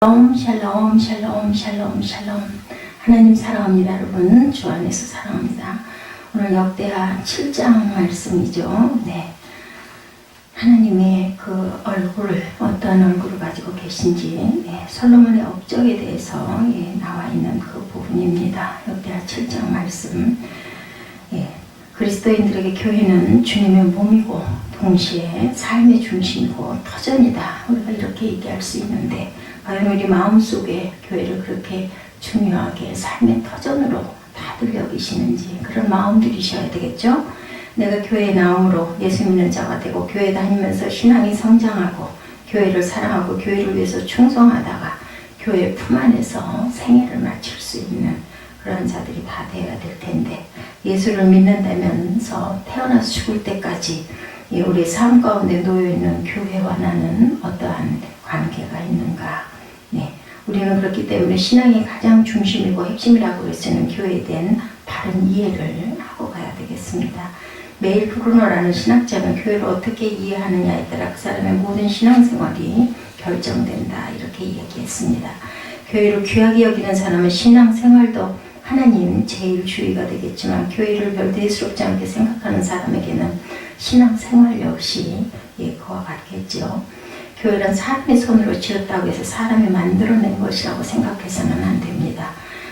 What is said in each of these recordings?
샬롬, 샬롬, 샬롬, 샬롬. 하나님 사랑합니다, 여러분. 주 안에서 사랑합니다. 오늘 역대하 7장 말씀이죠. 네. 하나님의 그 얼굴, 어떤 얼굴을 가지고 계신지, 네. 솔로몬의 업적에 대해서 나와 있는 그 부분입니다. 역대하 7장 말씀. 그리스도인들에게 교회는 주님의 몸이고 동시에 삶의 중심이고 터전이다. 우리가 이렇게 얘기할 수 있는데 과연 우리 마음속에 교회를 그렇게 중요하게 삶의 터전으로 다들 여기시는지 그런 마음들이셔야 되겠죠. 내가 교회에 나옴으로 예수 믿는 자가 되고 교회 다니면서 신앙이 성장하고 교회를 사랑하고 교회를 위해서 충성하다가 교회 품 안에서 생애를 마칠 수 있는 그런 자들이 다 되어야 될 텐데 예수를 믿는다면서 태어나서 죽을 때까지 우리 삶 가운데 놓여있는 교회와 나는 어떠한 관계가 있는가. 네, 우리는 그렇기 때문에 신앙이 가장 중심이고 핵심이라고 할 수 있는 교회에 대한 바른 이해를 하고 가야 되겠습니다. 메일 브루너라는 신학자는 교회를 어떻게 이해하느냐에 따라 그 사람의 모든 신앙생활이 결정된다 이렇게 얘기했습니다. 교회를 귀하게 여기는 사람은 신앙생활도 하나님 제일 주의가 되겠지만 교회를 별 대수롭지 않게 생각하는 사람에게는 신앙생활 역시 그와 같겠죠. 교회란 사람의 손으로 지었다고 해서 사람이 만들어낸 것이라고 생각해서는 안 됩니다.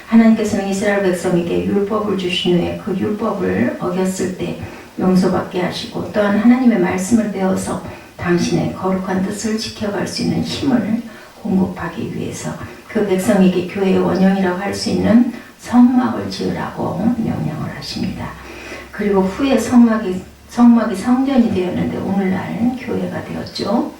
하나님께서는 이스라엘 백성에게 율법을 주신 후에 그 율법을 어겼을 때 용서받게 하시고 또한 하나님의 말씀을 배워서 당신의 거룩한 뜻을 지켜갈 수 있는 힘을 공급하기 위해서 그 백성에게 교회의 원형이라고 할 수 있는 성막을 지으라고 명령을 하십니다. 그리고 후에 성막이 성전이 되었는데 오늘날 교회가 되었죠.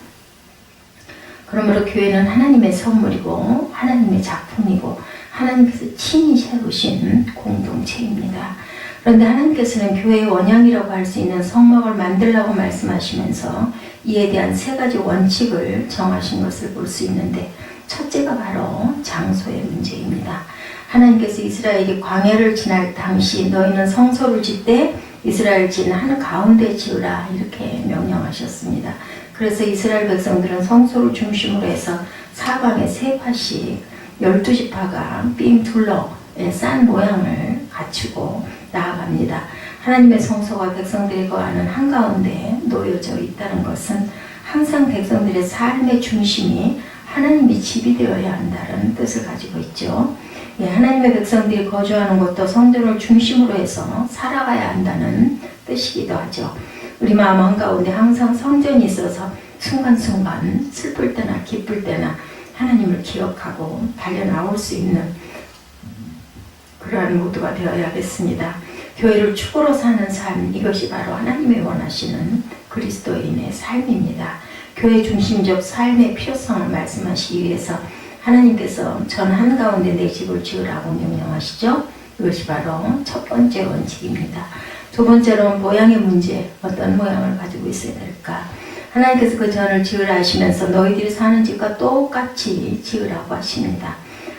그러므로 교회는 하나님의 선물이고 하나님의 작품이고 하나님께서 친히 세우신 공동체입니다. 그런데 하나님께서는 교회의 원형이라고 할 수 있는 성막을 만들라고 말씀하시면서 이에 대한 세 가지 원칙을 정하신 것을 볼 수 있는데 첫째가 바로 장소의 문제입니다. 하나님께서 이스라엘이 광야를 지날 당시 너희는 성소를 짓되 이스라엘 진 한가운데 지으라 이렇게 명령하셨습니다. 그래서 이스라엘 백성들은 성소를 중심으로 해서 사방에 세 파씩 12지파가 삥 둘러 싼 모양을 갖추고 나아갑니다. 하나님의 성소가 백성들이 거하는 한가운데 놓여져 있다는 것은 항상 백성들의 삶의 중심이 하나님의 집이 되어야 한다는 뜻을 가지고 있죠. 하나님의 백성들이 거주하는 곳도 성전을 중심으로 해서 살아가야 한다는 뜻이기도 하죠. 우리 마음 한가운데 항상 성전이 있어서 순간순간 슬플 때나 기쁠 때나 하나님을 기억하고 달려나올 수 있는 그러한 모두가 되어야겠습니다. 교회를 축으로 사는 삶, 이것이 바로 하나님의 원하시는 그리스도인의 삶입니다. 교회 중심적 삶의 필요성을 말씀하시기 위해서 하나님께서 전 한가운데 내 집을 지으라고 명령하시죠. 이것이 바로 첫 번째 원칙입니다. 두 번째로는 모양의 문제, 어떤 모양을 가지고 있어야 될까? 하나님께서 그 전을 지으라 하시면서 너희들이 사는 집과 똑같이 지으라고 하십니다.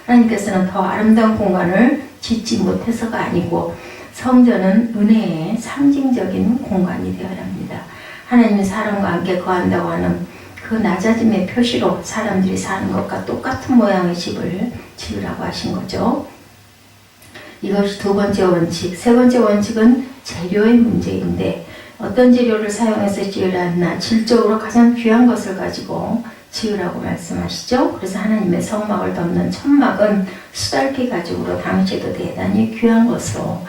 하나님께서는 더 아름다운 공간을 짓지 못해서가 아니고 성전은 은혜의 상징적인 공간이 되어야 합니다. 하나님이 사람과 함께 거한다고 하는 그 낮아짐의 표시로 사람들이 사는 것과 똑같은 모양의 집을 지으라고 하신 거죠. 이것이 두 번째 원칙. 세 번째 원칙은 재료의 문제인데 어떤 재료를 사용해서 지으라 했나 질적으로 가장 귀한 것을 가지고 지으라고 말씀하시죠. 그래서 하나님의 성막을 덮는 천막은 수달피 가죽으로 당시에도 대단히 귀한 것으로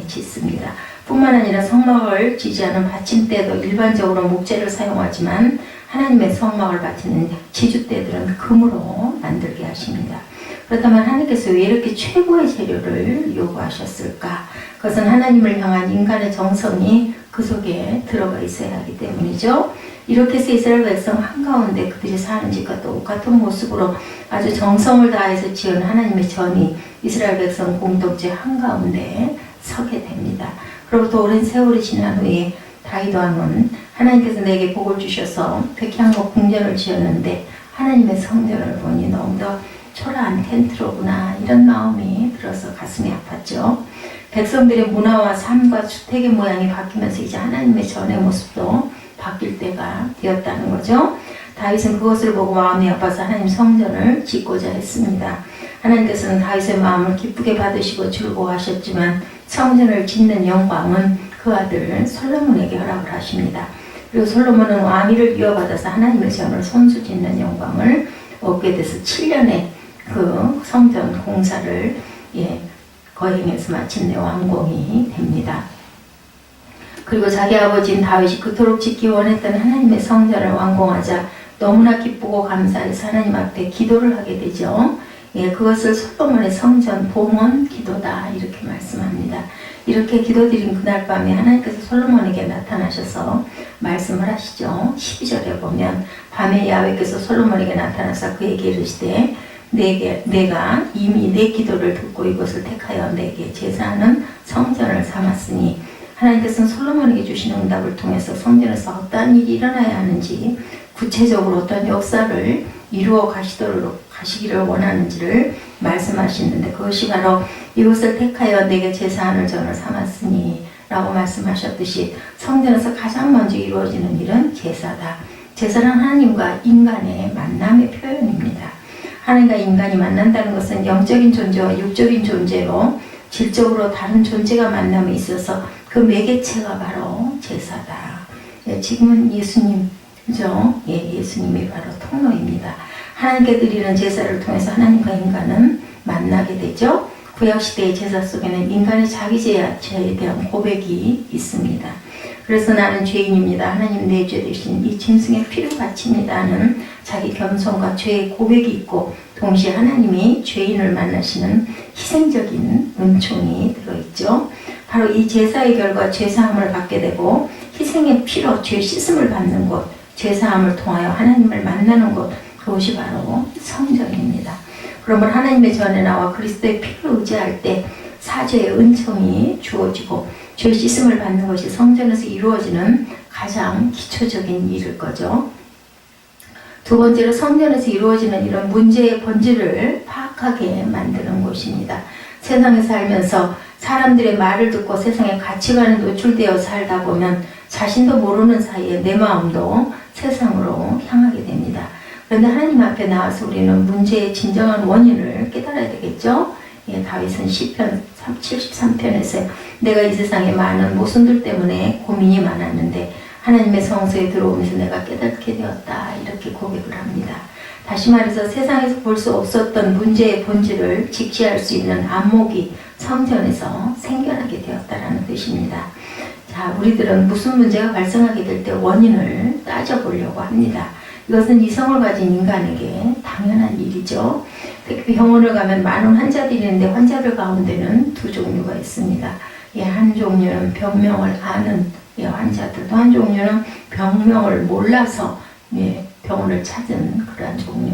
짓습니다. 뿐만 아니라 성막을 지지하는 받침대도 일반적으로 목재를 사용하지만 하나님의 성막을 바치는 지주대들은 금으로 만들게 하십니다. 그렇다면 하나님께서 왜 이렇게 최고의 재료를 요구하셨을까? 그것은 하나님을 향한 인간의 정성이 그 속에 들어가 있어야 하기 때문이죠. 이렇게 해서 이스라엘 백성 한가운데 그들이 사는 집과 똑같은 모습으로 아주 정성을 다해서 지은 하나님의 전이 이스라엘 백성 공동체 한가운데 서게 됩니다. 그로부터 오랜 세월이 지난 후에 다윗 왕은 하나님께서 내게 복을 주셔서 백향목 궁전을 지었는데 하나님의 성전을 보니 너무도 초라한 텐트로구나 이런 마음이 들어서 가슴이 아팠죠. 백성들의 문화와 삶과 주택의 모양이 바뀌면서 이제 하나님의 전의 모습도 바뀔 때가 되었다는 거죠. 다윗은 그것을 보고 마음이 아파서 하나님 성전을 짓고자 했습니다. 하나님께서는 다윗의 마음을 기쁘게 받으시고 즐거워하셨지만 성전을 짓는 영광은 그 아들 솔로몬에게 허락을 하십니다. 그리고 솔로몬은 왕위를 이어받아서 하나님의 전을 손수 짓는 영광을 얻게 돼서 7년의 그 성전 공사를 거행해서 마침내 완공이 됩니다. 그리고 자기 아버지인 다윗이 그토록 짓기 원했던 하나님의 성전을 완공하자 너무나 기쁘고 감사해서 하나님 앞에 기도를 하게 되죠. 그것을 솔로몬의 성전 봉헌 기도다 이렇게 말씀합니다. 이렇게 기도드린 그날 밤에 하나님께서 솔로몬에게 나타나셔서 말씀을 하시죠. 12절에 보면 밤에 야훼께서 솔로몬에게 나타나서 그에게 이르시되 내가 이미 내 기도를 듣고 이것을 택하여 내게 제사하는 성전을 삼았으니 하나님께서는 솔로몬에게 주신 응답을 통해서 성전에서 어떠한 일이 일어나야 하는지 구체적으로 어떤 역사를 이루어 가시기를 원하는지를 말씀하시는데 그것이 바로 이것을 택하여 내게 제사하는 전을 삼았으니 라고 말씀하셨듯이 성전에서 가장 먼저 이루어지는 일은 제사다. 제사는 하나님과 인간의 만남의 표현입니다. 하나님과 인간이 만난다는 것은 영적인 존재와 육적인 존재로 질적으로 다른 존재가 만남에 있어서 그 매개체가 바로 제사다. 지금은 예수님, 그죠? 예수님이 바로 통로입니다. 하나님께 드리는 제사를 통해서 하나님과 인간은 만나게 되죠. 구약시대의 제사 속에는 인간의 자기 죄에 대한 고백이 있습니다. 그래서 나는 죄인입니다. 하나님 내 죄 대신 이 짐승의 피를 바칩니다 하는 자기 겸손과 죄의 고백이 있고 동시에 하나님이 죄인을 만나시는 희생적인 은총이 들어있죠. 바로 이 제사의 결과 죄사함을 받게 되고 희생의 피로 죄 씻음을 받는 곳, 죄사함을 통하여 하나님을 만나는 곳, 그것이 바로 성전입니다. 그러면 하나님의 전에 나와 그리스도의 피를 의지할 때 사죄의 은총이 주어지고 죄 씻음을 받는 것이 성전에서 이루어지는 가장 기초적인 일일 거죠. 두 번째로 성전에서 이루어지는 이런 문제의 본질을 파악하게 만드는 것입니다. 세상에 살면서 사람들의 말을 듣고 세상의 가치관에 노출되어 살다 보면 자신도 모르는 사이에 내 마음도 세상으로 향하게 됩니다. 그런데 하나님 앞에 나와서 우리는 문제의 진정한 원인을 깨달아야 되겠죠? 다윗은 시편 73편에서 내가 이 세상에 많은 모순들 때문에 고민이 많았는데 하나님의 성소에 들어오면서 내가 깨닫게 되었다 이렇게 고백을 합니다. 다시 말해서 세상에서 볼 수 없었던 문제의 본질을 직시할 수 있는 안목이 성전에서 생겨나게 되었다라는 뜻입니다. 자, 우리들은 무슨 문제가 발생하게 될 때 원인을 따져보려고 합니다. 이것은 이성을 가진 인간에게 당연한 일이죠. 특히 병원을 가면 많은 환자들이 있는데 환자들 가운데는 두 종류가 있습니다. 한 종류는 병명을 아는 환자들, 또 한 종류는 병명을 몰라서 병원을 찾은 그러한 종류.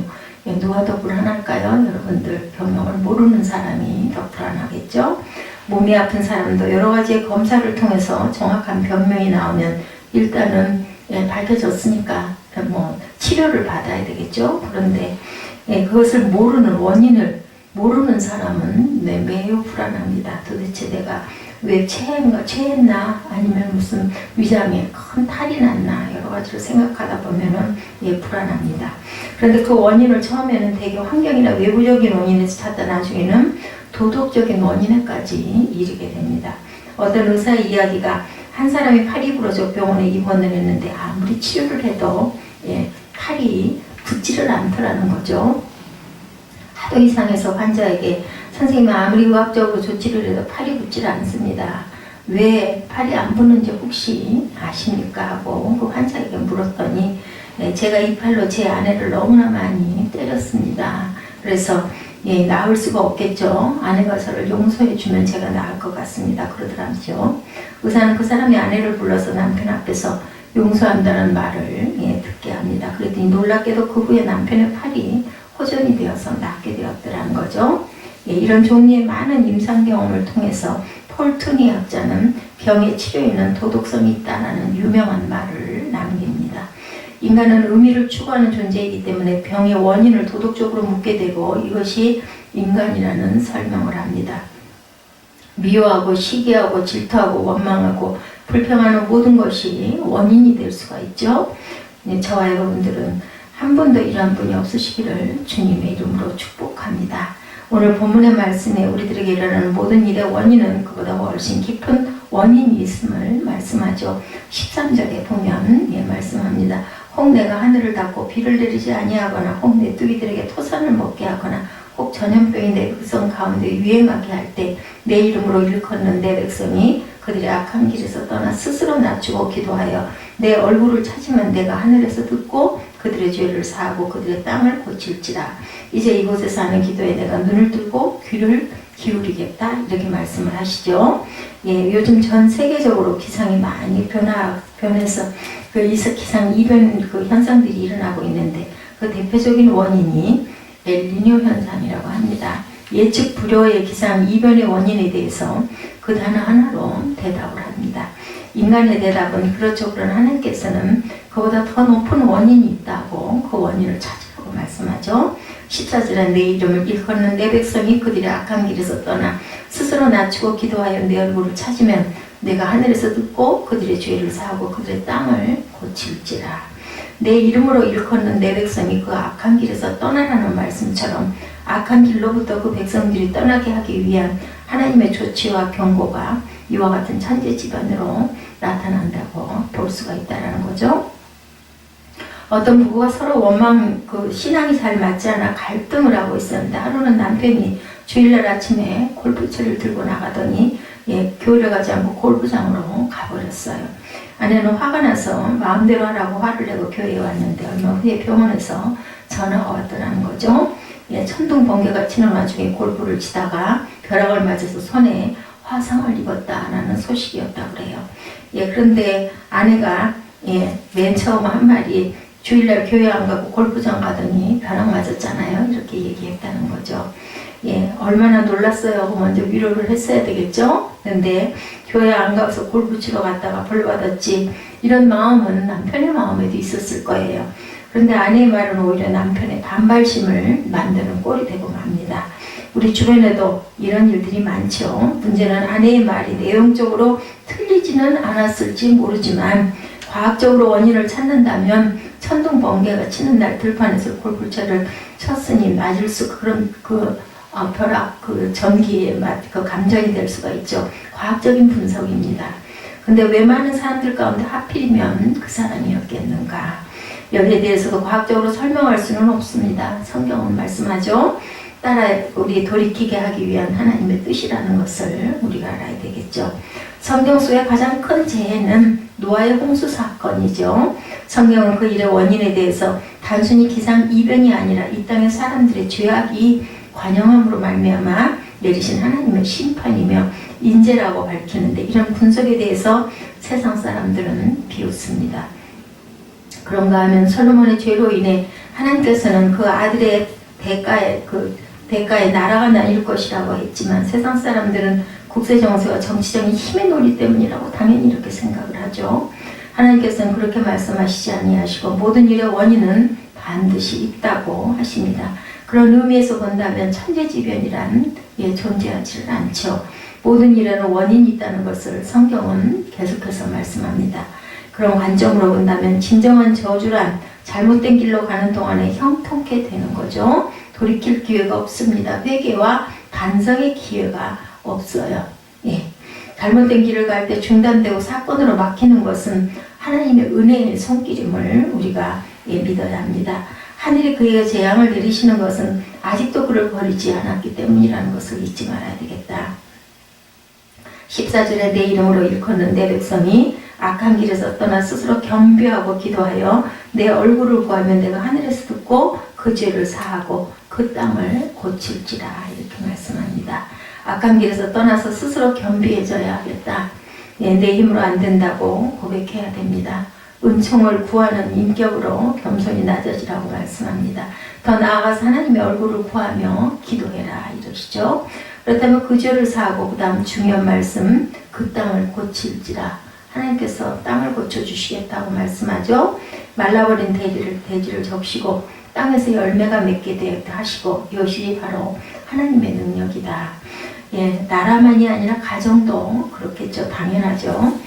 누가 더 불안할까요? 여러분들, 병명을 모르는 사람이 더 불안하겠죠? 몸이 아픈 사람도 여러 가지의 검사를 통해서 정확한 병명이 나오면 일단은 밝혀졌으니까 치료를 받아야 되겠죠? 그런데 그것을 모르는 원인을 모르는 사람은 매우 불안합니다. 도대체 내가 왜 체했나 아니면 무슨 위장에 큰 탈이 났나 여러 가지로 생각하다 보면은 불안합니다. 그런데 그 원인을 처음에는 되게 환경이나 외부적인 원인에서 찾다 나중에는 도덕적인 원인에까지 이르게 됩니다. 어떤 의사의 이야기가 한 사람이 팔이 부러져 병원에 입원을 했는데 아무리 치료를 해도 팔이 붙지를 않더라는 거죠. 하도 이상해서 환자에게 선생님은 아무리 의학적으로 조치를 해도 팔이 붙질 않습니다. 왜 팔이 안 붙는지 혹시 아십니까? 하고 그 환자에게 물었더니 제가 이 팔로 제 아내를 너무나 많이 때렸습니다. 그래서 나을 수가 없겠죠. 아내가 저를 용서해 주면 제가 나을 것 같습니다. 그러더라고요. 의사는 그 사람이 아내를 불러서 남편 앞에서 용서한다는 말을 듣게 합니다. 그랬더니 놀랍게도 그 후에 남편의 팔이 호전이 되어서 낫게 되었더라는 거죠. 이런 종류의 많은 임상 경험을 통해서 폴 투니 학자는 병의 치료에는 도덕성이 있다는 유명한 말을 남깁니다. 인간은 의미를 추구하는 존재이기 때문에 병의 원인을 도덕적으로 묻게 되고 이것이 인간이라는 설명을 합니다. 미워하고 시기하고 질투하고 원망하고 불평하는 모든 것이 원인이 될 수가 있죠. 저와 여러분들은 한 분도 이런 분이 없으시기를 주님의 이름으로 축복합니다. 오늘 본문의 말씀에 우리들에게 일어나는 모든 일의 원인은 그보다 훨씬 깊은 원인이 있음을 말씀하죠. 13절에 보면 말씀합니다. 혹 내가 하늘을 닫고 비를 내리지 아니하거나 혹 메뚜기들에게 토산을 먹게 하거나 혹 전염병이 내 백성 가운데 유행하게 할 때 내 이름으로 일컫는 내 백성이 그들의 악한 길에서 떠나 스스로 낮추고 기도하여 내 얼굴을 찾으면 내가 하늘에서 듣고 그들의 죄를 사하고 그들의 땅을 고칠지라. 이제 이곳에서 하는 기도에 내가 눈을 뜨고 귀를 기울이겠다. 이렇게 말씀을 하시죠. 요즘 전 세계적으로 기상이 많이 변해서 그 기상 이변 그 현상들이 일어나고 있는데 그 대표적인 원인이 엘니뇨 현상이라고 합니다. 예측 불허의 기상 이변의 원인에 대해서 그 단어 하나로 대답을 합니다. 인간의 대답은 그렇죠. 그러나 하나님께서는 그보다 더 높은 원인이 있다고 그 원인을 찾으라고 말씀하죠. 14절에 내 이름을 일컫는 내 백성이 그들의 악한 길에서 떠나 스스로 낮추고 기도하여 내 얼굴을 찾으면 내가 하늘에서 듣고 그들의 죄를 사하고 그들의 땅을 고칠지라. 내 이름으로 일컫는 내 백성이 그 악한 길에서 떠나라는 말씀처럼 악한 길로부터 그 백성들이 떠나게 하기 위한 하나님의 조치와 경고가 이와 같은 천재지변으로 나타난다고 볼 수가 있다는 거죠. 어떤 부부가 서로 신앙이 잘 맞지 않아 갈등을 하고 있었는데 하루는 남편이 주일날 아침에 골프채를 들고 나가더니 교회를 가지 않고 골프장으로 가버렸어요. 아내는 화가 나서 마음대로 하라고 화를 내고 교회에 왔는데 얼마 후에 병원에서 전화가 왔더라는 거죠. 천둥 번개가 치는 와중에 골프를 치다가 벼락을 맞아서 손에 화상을 입었다라는 소식이었다고 그래요. 그런데 아내가 맨 처음 한 말이 주일날 교회 안 가고 골프장 가더니 벼락 맞았잖아요. 이렇게 얘기했다는 거죠. 얼마나 놀랐어요 하고 먼저 위로를 했어야 되겠죠. 근데 교회 안 가서 골프 치러 갔다가 벌 받았지 이런 마음은 남편의 마음에도 있었을 거예요. 그런데 아내의 말은 오히려 남편의 반발심을 만드는 꼴이 되고 맙니다. 우리 주변에도 이런 일들이 많죠. 문제는 아내의 말이 내용적으로 틀리지는 않았을지 모르지만 과학적으로 원인을 찾는다면 천둥 번개가 치는 날 들판에서 골프채를 쳤으니 맞을 그런 벼락 전기에 감정이 될 수가 있죠. 과학적인 분석입니다. 근데 왜 많은 사람들 가운데 하필이면 그 사람이었겠는가? 여기에 대해서도 과학적으로 설명할 수는 없습니다. 성경은 말씀하죠. 따라 우리 돌이키게 하기 위한 하나님의 뜻이라는 것을 우리가 알아야 되겠죠. 성경 속의 가장 큰 재해는 노아의 홍수 사건이죠. 성경은 그 일의 원인에 대해서 단순히 기상 이변이 아니라 이 땅의 사람들의 죄악이 관영함으로 말미암아 내리신 하나님의 심판이며 인재라고 밝히는데 이런 분석에 대해서 세상 사람들은 비웃습니다. 그런가 하면 솔로몬의 죄로 인해 하나님께서는 그 아들의 대가에 나라가 나뉠 것이라고 했지만 세상 사람들은 국세 정세와 정치적인 힘의 논리 때문이라고 당연히 이렇게 생각을 하죠. 하나님께서는 그렇게 말씀하시지 아니하시고 모든 일의 원인은 반드시 있다고 하십니다. 그런 의미에서 본다면 천재지변이란 존재하지 않죠. 모든 일에는 원인이 있다는 것을 성경은 계속해서 말씀합니다. 그런 관점으로 본다면 진정한 저주란 잘못된 길로 가는 동안에 형통케 되는 거죠. 돌이킬 기회가 없습니다. 회개와 반성의 기회가 없어요. 잘못된 길을 갈 때 중단되고 사건으로 막히는 것은 하나님의 은혜의 손길임을 우리가 믿어야 합니다. 하늘이 그에게 재앙을 내리시는 것은 아직도 그를 버리지 않았기 때문이라는 것을 잊지 말아야 되겠다. 14절에 내 이름으로 일컫는 내 백성이 악한 길에서 떠나 스스로 겸비하고 기도하여 내 얼굴을 구하면 내가 하늘에서 듣고 그 죄를 사하고 그 땅을 고칠지라 이렇게 말씀합니다. 악한 길에서 떠나서 스스로 겸비해져야 하겠다. 내 힘으로 안 된다고 고백해야 됩니다. 은총을 구하는 인격으로 겸손히 낮아지라고 말씀합니다. 더 나아가서 하나님의 얼굴을 구하며 기도해라 이러시죠. 그렇다면 그 죄를 사하고 그 다음 중요한 말씀 그 땅을 고칠지라. 하나님께서 땅을 고쳐주시겠다고 말씀하죠. 말라버린 대지를 적시고 땅에서 열매가 맺게 되게 하시고 이것이 바로 하나님의 능력이다. 나라만이 아니라 가정도 그렇겠죠. 당연하죠.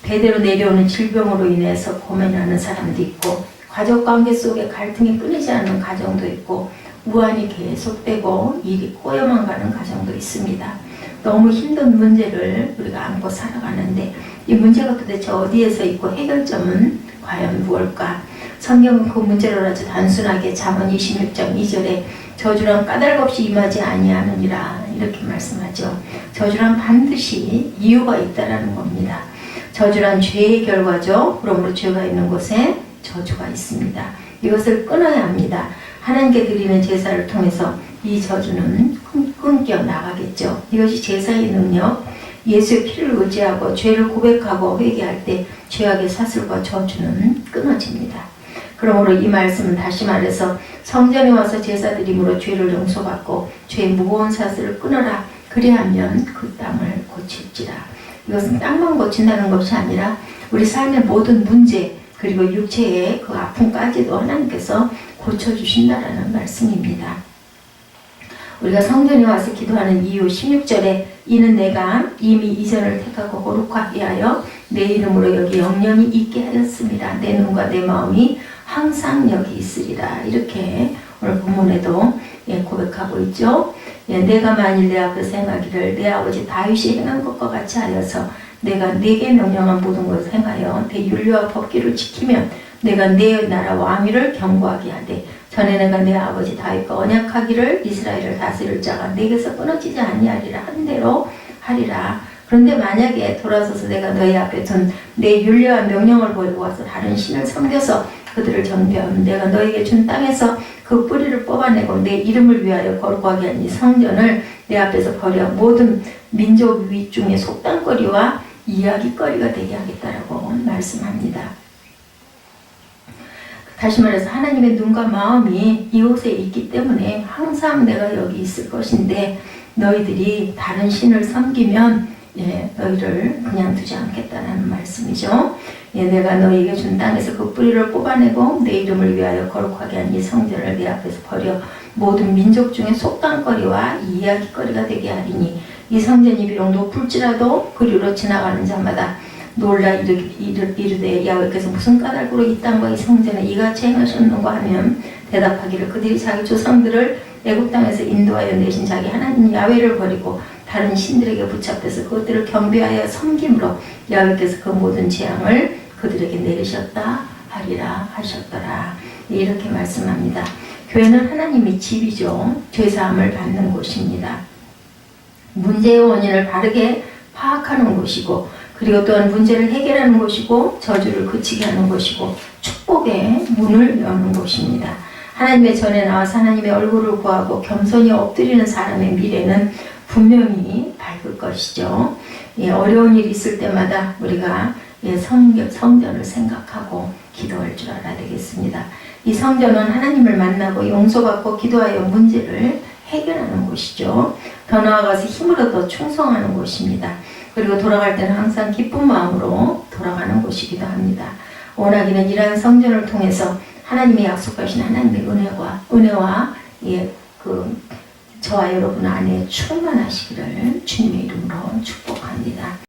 대대로 내려오는 질병으로 인해서 고민하는 사람도 있고 가족 관계 속에 갈등이 끊이지 않는 가정도 있고 우환이 계속되고 일이 꼬여만 가는 가정도 있습니다. 너무 힘든 문제를 우리가 안고 살아가는데 이 문제가 도대체 어디에서 있고 해결점은 과연 무엇일까? 성경은 그 문제를 아주 단순하게 잠언 26장 2절에 저주란 까닭 없이 임하지 아니하느니라 이렇게 말씀하죠. 저주란 반드시 이유가 있다라는 겁니다. 저주란 죄의 결과죠. 그러므로 죄가 있는 곳에 저주가 있습니다. 이것을 끊어야 합니다. 하나님께 드리는 제사를 통해서 이 저주는 끊겨 나가겠죠. 이것이 제사의 능력, 예수의 피를 의지하고 죄를 고백하고 회개할 때 죄악의 사슬과 저주는 끊어집니다. 그러므로 이 말씀은 다시 말해서 성전에 와서 제사 드림으로 죄를 용서받고 죄의 무거운 사슬을 끊어라. 그리하면 그 땅을 고칠지라. 이것은 땅만 고친다는 것이 아니라 우리 삶의 모든 문제 그리고 육체의 그 아픔까지도 하나님께서 고쳐주신다라는 말씀입니다. 우리가 성전에 와서 기도하는 이유 16절에 이는 내가 이미 이전을 택하고 거룩하게 하여 내 이름으로 여기 영영이 있게 하였습니다. 내 눈과 내 마음이 항상 여기 있으리라. 이렇게 오늘 본문에도 고백하고 있죠. 내가 만일 내 앞에서 행하기를 내 아버지 다윗이 행한 것과 같이 하여서 내가 네게 명령한 모든 것을 행하여 내 율례와 법규를 지키면 내가 내 나라 왕위를 견고하게 하되 전에 내가 내 아버지 다윗과 언약하기를 이스라엘을 다스릴 자가 내게서 끊어지지 아니하리라 한 대로 하리라. 그런데 만약에 돌아서서 내가 너희 앞에 둔 내 율례와 명령을 버리고 와서 다른 신을 섬겨서 그들을 정죄하면 내가 너에게 준 땅에서 그 뿌리를 뽑아내고 내 이름을 위하여 거룩하게 한 이 성전을 내 앞에서 버려 모든 민족 위 중에 속담거리와 이야기거리가 되게 하겠다라고 말씀합니다. 다시 말해서 하나님의 눈과 마음이 이곳에 있기 때문에 항상 내가 여기 있을 것인데 너희들이 다른 신을 섬기면 너희를 그냥 두지 않겠다는 말씀이죠. 내가 너희에게 준 땅에서 그 뿌리를 뽑아내고 내 이름을 위하여 거룩하게 한 이 성전을 내 앞에서 버려 모든 민족 중에 속담거리와 이야기거리가 되게 하리니 이 성전이 비록 높을지라도 그리로 지나가는 자마다 놀라 이르되 야훼께서 무슨 까닭으로 이 땅과 이 성전에 이같이 행하셨는가 하면 대답하기를 그들이 자기 조상들을 애굽 땅에서 인도하여 내신 자기 하나님 야훼를 버리고 다른 신들에게 붙잡혀서 그것들을 경배하여 섬김으로 야훼께서 그 모든 재앙을 그들에게 내리셨다 하리라 하셨더라. 이렇게 말씀합니다. 교회는 하나님의 집이죠. 죄사함을 받는 곳입니다. 문제의 원인을 바르게 파악하는 곳이고 그리고 또한 문제를 해결하는 곳이고 저주를 그치게 하는 곳이고 축복의 문을 여는 곳입니다. 하나님의 전에 나와서 하나님의 얼굴을 구하고 겸손히 엎드리는 사람의 미래는 분명히 밝을 것이죠. 어려운 일이 있을 때마다 우리가 성전을 생각하고 기도할 줄 알아야 되겠습니다. 이 성전은 하나님을 만나고 용서받고 기도하여 문제를 해결하는 곳이죠. 더 나아가서 힘으로 더 충성하는 곳입니다. 그리고 돌아갈 때는 항상 기쁜 마음으로 돌아가는 곳이기도 합니다. 원하기는 이러한 성전을 통해서 하나님의 약속하신 하나님의 은혜와 저와 여러분 안에 충만하시기를 주님의 이름으로 축복합니다.